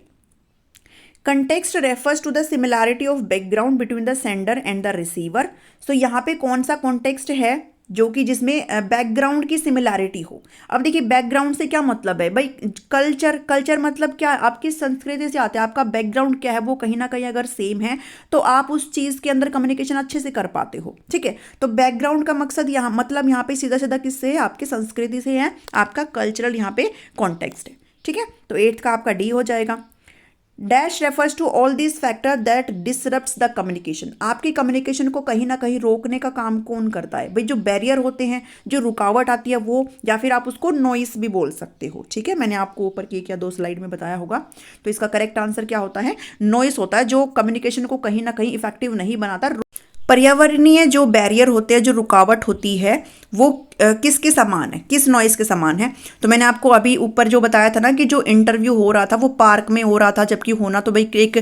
Context refers to the similarity of background between the sender and the receiver. So यहाँ पे कौन सा कॉन्टेक्स्ट है जो कि जिसमें बैकग्राउंड की सिमिलैरिटी हो। अब देखिए बैकग्राउंड से क्या मतलब है भाई, कल्चर मतलब क्या, आपकी संस्कृति से आते हैं, आपका बैकग्राउंड क्या है वो कहीं ना कहीं अगर सेम है तो आप उस चीज़ के अंदर कम्युनिकेशन अच्छे से कर पाते हो। ठीक है, तो बैकग्राउंड का मकसद यहाँ मतलब यहाँ पे सीधा सीधा किससे है, आपकी संस्कृति से है, आपका कल्चरल यहाँ पे कॉन्टेक्स्ट है। ठीक है, तो 8th का आपका डी हो जाएगा। Dash refers to all this factor that disrupts the communication. आपकी कम्युनिकेशन को कहीं ना कहीं रोकने का काम कौन करता है भाई, जो बैरियर होते हैं, जो रुकावट आती है वो, या फिर आप उसको नॉइस भी बोल सकते हो। ठीक है, मैंने आपको ऊपर की क्या 2 स्लाइड में बताया होगा। तो इसका करेक्ट आंसर क्या होता है, नॉइस होता है, जो कम्युनिकेशन को कहीं ना कहीं इफेक्टिव नहीं बनाता। पर्यावरणीय जो बैरियर होते हैं, जो रुकावट होती है, वो किसके समान है, किस नॉइस के समान है। तो मैंने आपको अभी ऊपर जो बताया था ना कि जो इंटरव्यू हो रहा था वो पार्क में हो रहा था, जबकि होना तो भाई एक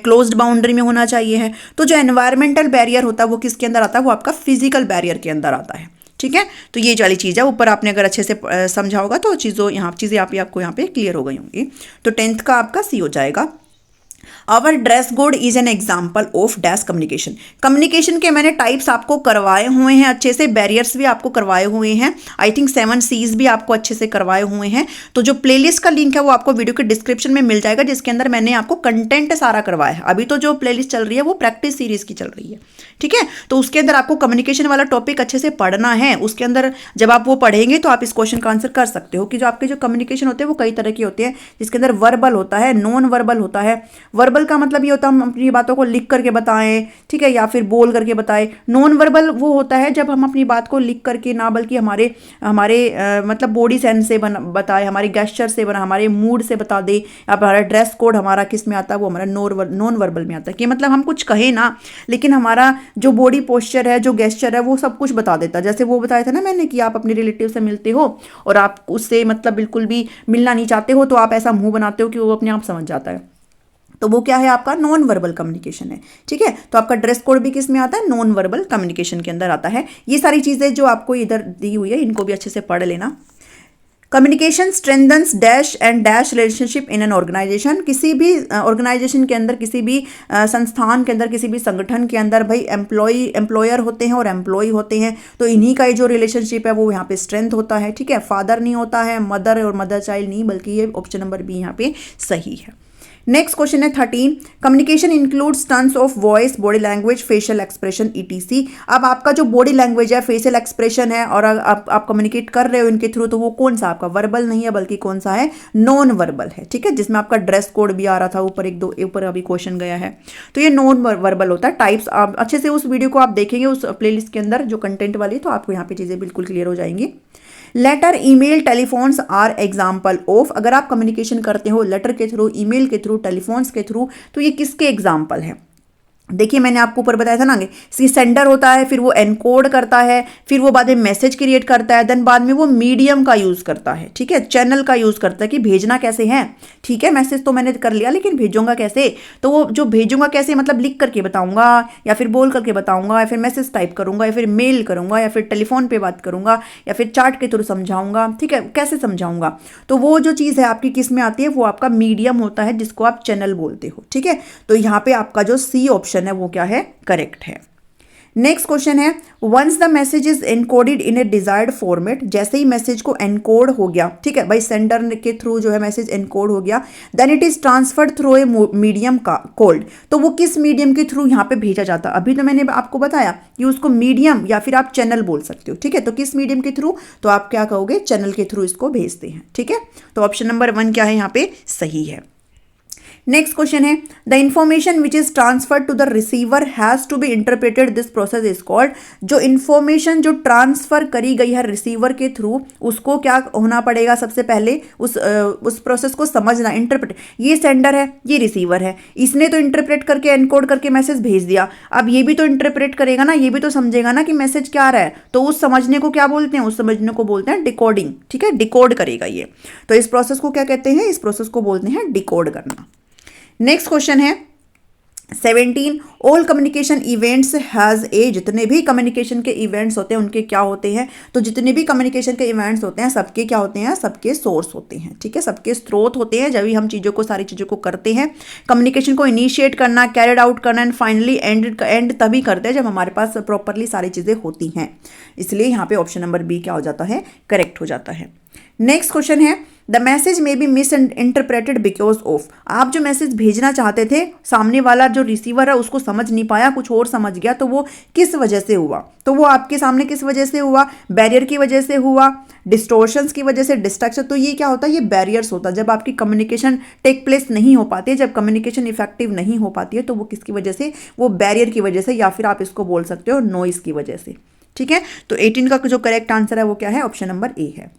क्लोज्ड बाउंड्री में होना चाहिए है। तो जो एनवायरमेंटल बैरियर होता है वो किसके अंदर आता है, वो आपका फिजिकल बैरियर के अंदर आता है। ठीक है, तो ये वाली चीज़ है, ऊपर आपने अगर अच्छे से समझा होगा तो चीज़ें आपको यहाँ पे क्लियर हो गई होंगी। तो 10th का आपका सी हो जाएगा। Our dress code is an example of dash communication. Communication के मैंने टाइप्स आपको करवाए हुए हैं अच्छे से, बैरियर्स भी आपको करवाए हुए हैं, आई थिंक 7 C's भी आपको अच्छे से करवाए हुए हैं। तो जो प्लेलिस्ट का लिंक है वो आपको वीडियो के डिस्क्रिप्शन में मिल जाएगा, जिसके अंदर मैंने आपको कंटेंट सारा करवाया है। अभी तो जो प्लेलिस्ट चल रही है वो प्रैक्टिस सीरीज की चल रही है। ठीक है, तो उसके अंदर आपको कम्युनिकेशन वाला टॉपिक अच्छे से पढ़ना है। उसके अंदर जब आप वो पढ़ेंगे तो आप इस क्वेश्चन का आंसर कर सकते हो कि जो आपके जो कम्युनिकेशन होते हैं वो कई तरह के होते हैं, जिसके अंदर वर्बल होता है, नॉन वर्बल होता है। वर्बल का मतलब ये होता है हम अपनी बातों को लिख करके बताएं, ठीक है, या फिर बोल करके बताएं। नॉन वर्बल वो होता है जब हम अपनी बात को लिख करके ना, बल्कि हमारे मतलब बॉडी सेंस से बताए, हमारे गेस्चर से हमारे मूड से बता दे। अब हमारा ड्रेस कोड हमारा किस में आता है, वो हमारा नॉन वर्बल में आता है, कि मतलब हम कुछ कहें ना लेकिन हमारा जो बॉडी पोस्चर है, जो गेस्चर है, वो सब कुछ बता देता है। जैसे वो बताया था ना मैंने कि आप अपने रिलेटिव से मिलते हो और आप उससे मतलब बिल्कुल भी मिलना नहीं चाहते हो, तो आप ऐसा मुंह बनाते हो कि वो अपने आप समझ जाता है। तो वो क्या है, आपका नॉन वर्बल कम्युनिकेशन है। ठीक है, तो आपका ड्रेस कोड भी किस में आता है, नॉन वर्बल कम्युनिकेशन के अंदर आता है। ये सारी चीज़ें जो आपको इधर दी हुई है इनको भी अच्छे से पढ़ लेना। Communication strengthens dash and dash relationship in an organisation. किसी भी ऑर्गेनाइजेशन के अंदर, किसी भी संस्थान के अंदर, किसी भी संगठन के अंदर भाई एम्प्लॉयर होते हैं और एम्प्लॉय होते हैं, तो इन्हीं का जो रिलेशनशिप है वो यहाँ पे स्ट्रेंथ होता है। ठीक है, फादर नहीं होता है, मदर और मदर चाइल्ड नहीं, बल्कि ये ऑप्शन नंबर बी यहाँ पे सही है। नेक्स्ट क्वेश्चन है 13, communication includes turns of voice, body language, facial expression etc. अब आपका जो बॉडी लैंग्वेज है, फेशियल एक्सप्रेशन है और आप कम्युनिकेट कर रहे हो इनके थ्रू, तो वो कौन सा आपका वर्बल नहीं है बल्कि कौन सा है, नॉन वर्बल है। ठीक है, जिसमें आपका ड्रेस कोड भी आ रहा था, ऊपर अभी क्वेश्चन गया है, तो ये नॉन वर्बल होता है। टाइप्स आप अच्छे से उस वीडियो को आप देखेंगे उस प्लेलिस्ट के अंदर जो कंटेंट वाली, तो आपको यहाँ पे चीजें बिल्कुल क्लियर हो जाएंगी। Letter, email, telephones are example of. अगर आप कम्युनिकेशन करते हो लेटर के थ्रू, ईमेल के थ्रू, टेलीफोन्स के थ्रू, तो ये किसके एग्जाम्पल हैं? देखिए मैंने आपको ऊपर बताया था ना कि सेंडर होता है, फिर वो एनकोड करता है, फिर वो बाद में मैसेज क्रिएट करता है, देन बाद में वो मीडियम का यूज करता है। ठीक है, चैनल का यूज करता है कि भेजना कैसे है। ठीक है, मैसेज तो मैंने कर लिया, लेकिन भेजूंगा कैसे? तो वो जो भेजूंगा कैसे, मतलब लिख करके बताऊंगा, या फिर बोल करके बताऊंगा, या फिर मैसेज टाइप करूंगा, या फिर मेल करूंगा, या फिर टेलीफोन पे बात करूंगा, या फिर चार्ट के थ्रू समझाऊंगा। ठीक है, कैसे समझाऊंगा? तो वो जो चीज़ है आपकी किस में आती है, वो आपका मीडियम होता है, जिसको आप चैनल बोलते हो। ठीक है, तो यहाँ पे आपका जो सी ऑप्शन है वो क्या है, करेक्ट है। नेक्स्ट क्वेश्चन है, once the message is encoded in a desired format. जैसे ही मैसेज को एनकोड हो गया, ठीक है भाई, सेंडर के थ्रू जो है मैसेज एनकोड हो गया, then it is transferred through a medium का कोल्ड। तो वो किस मीडियम के थ्रू यहाँ पे भेजा जाता है? अभी तो मैंने आपको बताया कि उसको मीडियम या फिर आप चैनल बोल सकते हो। ठीक है, तो किस मीडियम के थ्रू? तो आप क्या कहोगे, चैनल के थ्रू इसको भेजते हैं। ठीक है, तो ऑप्शन नंबर 1 क्या है यहाँ पे, सही है। नेक्स्ट क्वेश्चन है, the information which is transfer to the receiver has to be interpreted, this process is called. जो इंफॉर्मेशन जो ट्रांसफर करी गई है रिसीवर के थ्रू, उसको क्या होना पड़ेगा? सबसे पहले उस प्रोसेस को समझना, इंटरप्रेट। ये सेंडर है, ये रिसीवर है, इसने तो इंटरप्रेट करके एनकोड करके मैसेज भेज दिया, अब ये भी तो इंटरप्रेट करेगा ना, ये भी तो समझेगा ना कि मैसेज क्या आ रहा है। तो उस समझने को क्या बोलते हैं? उस समझने को बोलते हैं डिकोडिंग। ठीक है, डिकोड करेगा ये, तो इस प्रोसेस को क्या कहते हैं? इस प्रोसेस को बोलते हैं डिकोड करना। नेक्स्ट क्वेश्चन है 17, all communication events has a. जितने भी कम्युनिकेशन के इवेंट्स होते हैं उनके क्या होते हैं? तो जितने भी कम्युनिकेशन के इवेंट्स होते हैं सबके क्या होते हैं? सबके सोर्स होते हैं। ठीक है, सबके स्रोत होते हैं। जब भी हम चीज़ों को, सारी चीज़ों को करते हैं, कम्युनिकेशन को इनिशिएट करना, कैरिड आउट करना एंड फाइनली एंड तभी करते हैं जब हमारे पास प्रॉपरली सारी चीज़ें होती हैं। इसलिए यहाँ पे ऑप्शन नंबर बी क्या हो जाता है? करेक्ट हो जाता है। नेक्स्ट क्वेश्चन है, the message may be misinterpreted because of. आप जो मैसेज भेजना चाहते थे, सामने वाला जो रिसीवर है उसको समझ नहीं पाया, कुछ और समझ गया, तो वो किस वजह से हुआ? तो वो आपके सामने किस वजह से हुआ? बैरियर की वजह से हुआ, डिस्टोर्शंस की वजह से, डिस्ट्रैक्शन। तो ये क्या होता है? ये बैरियर्स होता है। जब आपकी कम्युनिकेशन टेक प्लेस नहीं हो पाती है, जब कम्युनिकेशन इफेक्टिव नहीं हो पाती है, तो वो किसकी वजह से? वो बैरियर की वजह से, या फिर आप इसको बोल सकते हो नॉइस की वजह से। ठीक है, तो 18 का जो करेक्ट आंसर है वो क्या है? ऑप्शन नंबर ए है।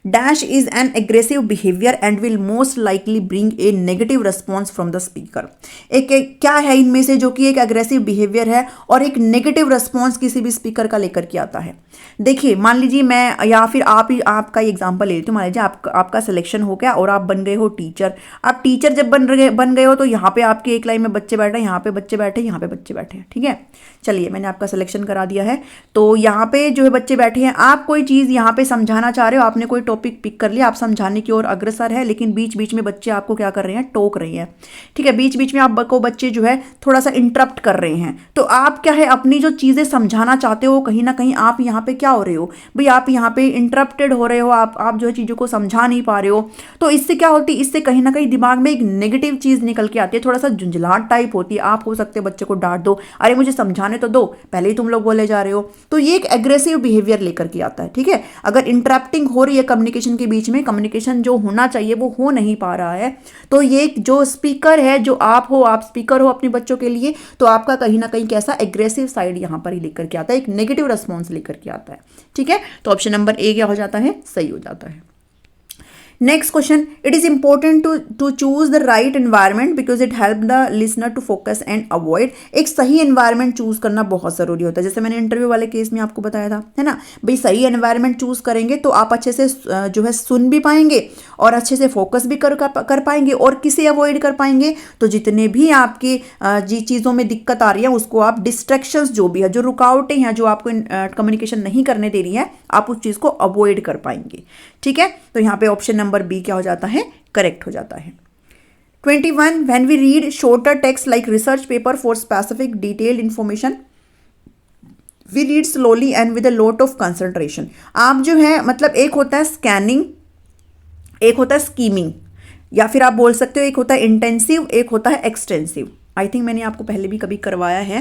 Dash is an aggressive behaviour and will most likely bring a negative response from the speaker. एक क्या है इनमें से जो कि एक एग्रेसिव बिहेवियर है और एक नेगेटिव रिस्पॉन्स किसी भी स्पीकर का लेकर के आता है? देखिए, मान लीजिए मैं या फिर आपका एग्जांपल ले लेती हूँ। मान लीजिए आपका सिलेक्शन हो गया और आप बन गए हो टीचर। आप टीचर जब बन गए हो तो यहाँ पे आपके एक लाइन में बच्चे बैठे हैं, यहाँ पे बच्चे बैठे हैं, यहाँ पे बच्चे बैठे हैं। ठीक है, चलिए मैंने आपका सिलेक्शन करा दिया है, तो यहाँ पे जो है बच्चे बैठे हैं। आप कोई चीज़ यहाँ पे समझाना चाह रहे हो, आपने कोई टॉपिक पिक कर लिया, आप समझाने की ओर अग्रसर है, लेकिन बीच बीच में बच्चे आपको क्या कर रहे हैं? टोक रहे हैं। ठीक है, बीच बीच में आपको बच्चे जो है थोड़ा सा इंटरप्ट कर रहे हैं। तो आप क्या है, अपनी जो चीज़ें समझाना चाहते हो, कहीं ना कहीं आप यहाँ पे क्या हो रहे हो भाई? आप यहाँ पे इंटरप्टेड हो रहे हो, आप जो है चीज़ों को समझा नहीं पा रहे हो। तो इससे क्या होती है? इससे कहीं ना कहीं दिमाग में एक नेगेटिव चीज़ निकल के आती है, थोड़ा सा झुंझलाहट टाइप होती है। आप हो सकते बच्चे को डांट दो, अरे मुझे समझाने तो दो, पहले ही तुम लोग बोले जा रहे हो। तो ये एक एग्रेसिव बिहेवियर लेकर के आता है। ठीक है, अगर इंटरप्टिंग हो रही है कम्युनिकेशन के बीच में, कम्युनिकेशन जो होना चाहिए वो हो नहीं पा रहा है, तो ये जो स्पीकर है, जो आप हो, आप स्पीकर हो अपने बच्चों के लिए, तो आपका कहीं ना कहीं कैसा एग्रेसिव साइड यहाँ पर ही लेकर के आता है, एक नेगेटिव रिस्पॉन्स लेकर के आता है। ठीक है, तो ऑप्शन नंबर ए क्या हो जाता है? सही हो जाता है। Next question, it is important to choose the right environment because it help the listener to focus and avoid. एक सही एनवायरमेंट चूज करना बहुत जरूरी होता है, जैसे मैंने इंटरव्यू वाले केस में आपको बताया था, है ना भाई, सही एनवायरमेंट चूज करेंगे तो आप अच्छे से जो है सुन भी पाएंगे और अच्छे से फोकस भी कर पाएंगे और किसे अवॉइड कर पाएंगे, तो जितने भी आपकी चीज़ों में दिक्कत आ रही है उसको आप डिस्ट्रैक्शंस जो भी है, जो रुकावटें हैं जो आपको कम्युनिकेशन नहीं करने दे रही है, आप उस चीज़ को अवॉइड कर पाएंगे। ठीक है, तो यहाँ पे ऑप्शन नंबर बी क्या हो जाता है, करेक्ट हो जाता है। 21, when we read shorter text like research paper for specific detailed information we read slowly and with a lot of concentration. आप जो है मतलब एक होता है स्कैनिंग, एक होता है स्कीमिंग, या फिर आप बोल सकते हो एक होता है इंटेंसिव, एक होता है एक्सटेंसिव। आई थिंक मैंने आपको पहले भी कभी करवाया है,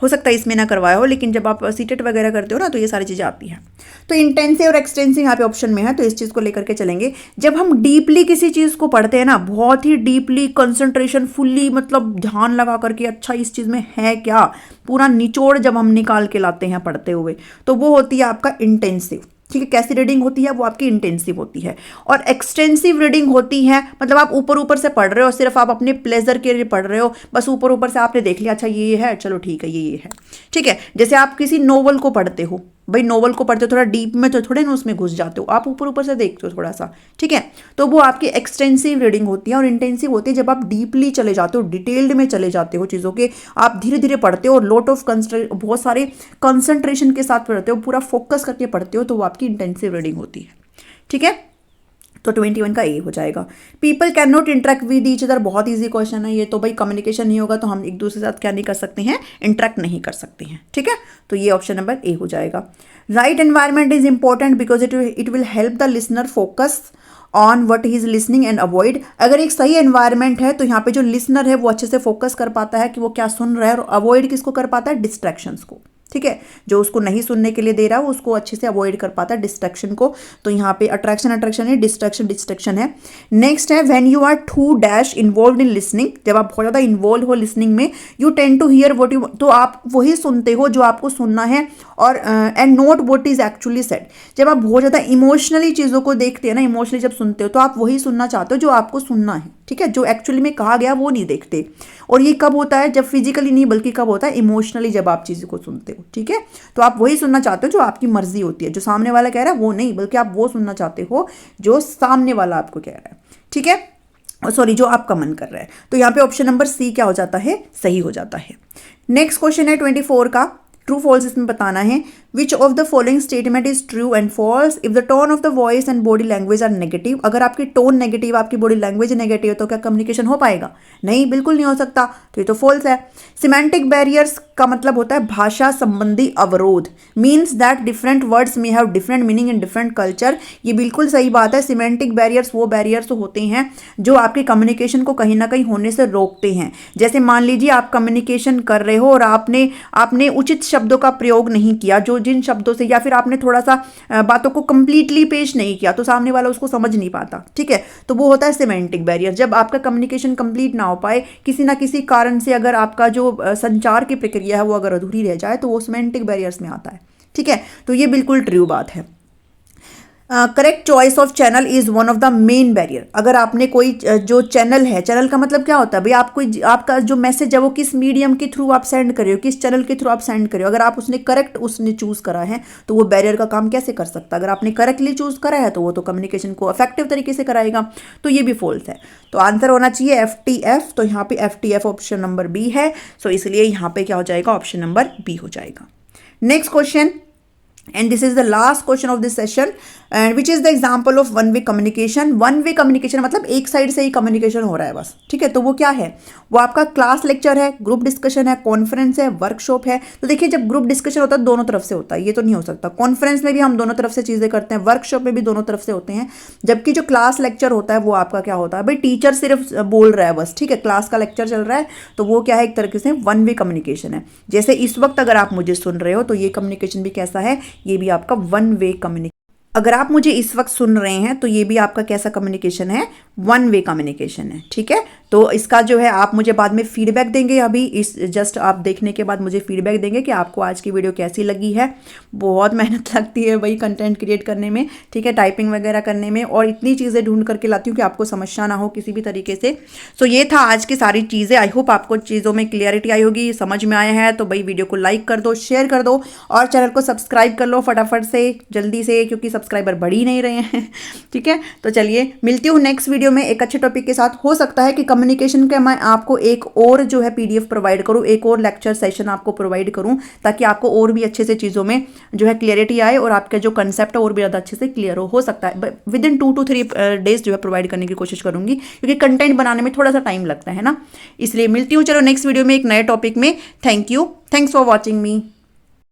हो सकता है इसमें ना करवाया हो, लेकिन जब आप सीटेट वगैरह करते हो ना तो ये सारी चीज़ें आती हैं। तो इंटेंसिव और एक्सटेंसिव यहाँ पे ऑप्शन में है, तो इस चीज़ को लेकर के चलेंगे। जब हम डीपली किसी चीज़ को पढ़ते हैं ना, बहुत ही डीपली कंसंट्रेशन फुल्ली मतलब ध्यान लगा करके, अच्छा इस चीज़ में है क्या, पूरा निचोड़ जब हम निकाल के लाते हैं पढ़ते हुए, तो वो होती है आपका इंटेंसिव। ठीक है, कैसी रीडिंग होती है, वो आपकी इंटेंसिव होती है। और एक्सटेंसिव रीडिंग होती है मतलब आप ऊपर ऊपर से पढ़ रहे हो, सिर्फ आप अपने प्लेजर के लिए पढ़ रहे हो, बस ऊपर ऊपर से आपने देख लिया, अच्छा ये है, चलो ठीक है ये है। ठीक है, जैसे आप किसी नोवेल को पढ़ते हो, भाई नोवेल को पढ़ते हो थोड़ा डीप में तो थोड़े ना उसमें घुस जाते हो, आप ऊपर ऊपर से देखते हो थोड़ा सा। ठीक है, तो वो आपकी एक्सटेंसिव रीडिंग होती है। और इंटेंसिव होती है जब आप डीपली चले जाते हो, डिटेल्ड में चले जाते हो चीज़ों के, आप धीरे धीरे पढ़ते हो और लॉट ऑफ बहुत सारे कंसंट्रेशन के साथ पढ़ते हो, पूरा फोकस करके पढ़ते हो, तो वो आपकी इंटेंसिव रीडिंग होती है। ठीक है, तो 21 का ए हो जाएगा। People can not interact with each other, बहुत ईजी क्वेश्चन है ये तो भाई, कम्युनिकेशन नहीं होगा तो हम एक दूसरे के साथ क्या नहीं कर सकते हैं, इंटरेक्ट नहीं कर सकते हैं। ठीक है, तो ये ऑप्शन नंबर ए हो जाएगा। Right environment is important because it will help the listener focus on what he is listening and avoid. अगर एक सही एनवायरमेंट है तो यहाँ पे जो लिसनर है वो अच्छे से फोकस कर पाता है कि वो क्या सुन रहा है, और अवॉइड किसको कर पाता है, डिस्ट्रैक्शंस को। ठीक है, जो उसको नहीं सुनने के लिए दे रहा है वो उसको अच्छे से अवॉइड कर पाता है डिस्ट्रैक्शन को। तो यहाँ पे अट्रैक्शन है, डिस्ट्रैक्शन है। नेक्स्ट है when you are to dash involve in listening, जब आप बहुत ज़्यादा इन्वॉल्व हो लिसनिंग में, you tend to hear what you, तो आप वही सुनते हो जो आपको सुनना है, और and note what is actually said. जब आप बहुत ज़्यादा इमोशनली चीज़ों को देखते हैं ना, इमोशनली जब सुनते हो तो आप वही सुनना चाहते हो जो आपको सुनना है। ठीक है, जो एक्चुअली में कहा गया वो नहीं देखते। और ये कब होता है, जब फिजिकली नहीं बल्कि कब होता है, इमोशनली जब आप चीज़ों को सुनते हो। ठीक है, तो आप वही सुनना चाहते हो जो आपकी मर्जी होती है, जो सामने वाला कह रहा है वो नहीं, बल्कि आप वो सुनना चाहते हो जो सामने वाला आपको कह रहा है। ठीक है, सॉरी, जो आपका मन कर रहा है। तो यहाँ पे ऑप्शन नंबर सी क्या हो जाता है, सही हो जाता है। नेक्स्ट क्वेश्चन है 24 का, ट्रू फॉल्स इसमें बताना है। Which of the following statement is true and false if the tone of the voice and body language are negative. अगर आपकी टोन नेगेटिव, आपकी बॉडी लैंग्वेज नेगेटिव, तो क्या कम्युनिकेशन हो पाएगा, नहीं, बिल्कुल नहीं हो सकता, तो ये तो फॉल्स है। सिमेंटिक बैरियर्स का मतलब होता है भाषा संबंधी अवरोध, means that different words may have different meaning in different culture. ये बिल्कुल सही बात है। सिमेंटिक बैरियर्स वो बैरियर्स होते हैं जो आपके कम्युनिकेशन को कहीं ना कहीं होने से रोकते हैं। जैसे मान लीजिए आप कम्युनिकेशन कर रहे हो और आपने उचित शब्दों का प्रयोग नहीं किया, जो जिन शब्दों से, या फिर आपने थोड़ा सा बातों को कंप्लीटली पेश नहीं किया, तो सामने वाला उसको समझ नहीं पाता। ठीक है, तो वो होता है सिमेंटिक बैरियर। जब आपका कम्युनिकेशन कंप्लीट ना हो पाए किसी ना किसी कारण से, अगर आपका जो संचार की प्रक्रिया है वो अगर अधूरी रह जाए, तो वो सिमेंटिक बैरियर्स में आता है। ठीक है, तो ये बिल्कुल ट्रू बात है। Correct choice of channel is one of the main barrier. अगर आपने कोई जो चैनल है, चैनल का मतलब क्या होता है भाई, आप कोई आपका जो मैसेज है वो किस मीडियम के थ्रू आप सेंड कर रहे हो, किस चैनल के थ्रू आप सेंड कर रहे हो। अगर आप उसने चूज करा है तो वो बैरियर का काम कैसे कर सकता है। अगर आपने करेक्टली चूज करा है तो वो तो कम्युनिकेशन को इफेक्टिव तरीके से कराएगा। तो ये भी फॉल्स है। तो आंसर होना चाहिए FTF। तो यहाँ पे FTF ऑप्शन नंबर बी है, सो इसलिए यहाँ पे क्या हो जाएगा, ऑप्शन नंबर बी हो जाएगा। Next question, and this is the last question of this session, and which is the example of one way communication। one way communication मतलब एक साइड से ही कम्युनिकेशन हो रहा है बस। ठीक है, तो वो क्या है, वो आपका क्लास लेक्चर है, ग्रुप डिस्कशन है, कॉन्फ्रेंस है, वर्कशॉप है। तो देखिए, जब ग्रुप डिस्कशन होता है दोनों तरफ से होता है, ये तो नहीं हो सकता। कॉन्फ्रेंस में भी हम दोनों तरफ से चीज़ें करते हैं, वर्कशॉप में भी दोनों तरफ से होते हैं। जबकि जो क्लास लेक्चर होता है वो आपका क्या होता है भाई, टीचर सिर्फ बोल रहा है बस। ठीक है, क्लास का लेक्चर चल रहा है, तो वो क्या है, एक तरीके से वन वे कम्युनिकेशन है। जैसे इस वक्त अगर आप मुझे सुन रहे हो तो ये कम्युनिकेशन भी कैसा है, ये भी आपका वन वे कम्युनिकेशन। अगर आप मुझे इस वक्त सुन रहे हैं तो ये भी आपका कैसा कम्युनिकेशन है, वन वे कम्युनिकेशन है। ठीक है, तो इसका जो है आप मुझे बाद में फीडबैक देंगे, अभी इस जस्ट आप देखने के बाद मुझे फीडबैक देंगे कि आपको आज की वीडियो कैसी लगी है। बहुत मेहनत लगती है वही कंटेंट क्रिएट करने में, ठीक है, टाइपिंग वगैरह करने में, और इतनी चीज़ें ढूंढ करके लाती हूँ कि आपको समस्या ना हो किसी भी तरीके से। सो ये था आज की सारी चीज़ें। आई होप आपको चीज़ों में क्लियरिटी आई होगी, समझ में आया है। तो भाई वीडियो को लाइक कर दो, शेयर कर दो और चैनल को सब्सक्राइब कर लो फटाफट से, जल्दी से, क्योंकि सब्सक्राइबर बढ़ ही नहीं रहे हैं। ठीक है, तो चलिए मिलती हूँ नेक्स्ट वीडियो में एक अच्छे टॉपिक के साथ। हो सकता है कि कम्युनिकेशन का मैं आपको एक और जो है PDF प्रोवाइड करूँ, एक और लेक्चर सेशन आपको प्रोवाइड करूँ, ताकि आपको और भी अच्छे से चीज़ों में जो है क्लियरिटी आए और आपका जो कंसेप्ट है और भी ज़्यादा अच्छे से क्लियर हो सकता है विद इन 2 to 3 डेज जो है प्रोवाइड करने की कोशिश करूँगी, क्योंकि कंटेंट बनाने में थोड़ा सा टाइम लगता है ना। इसलिए मिलती हूँ चलो नेक्स्ट वीडियो में एक नए टॉपिक में। Thank you, thanks for watching me.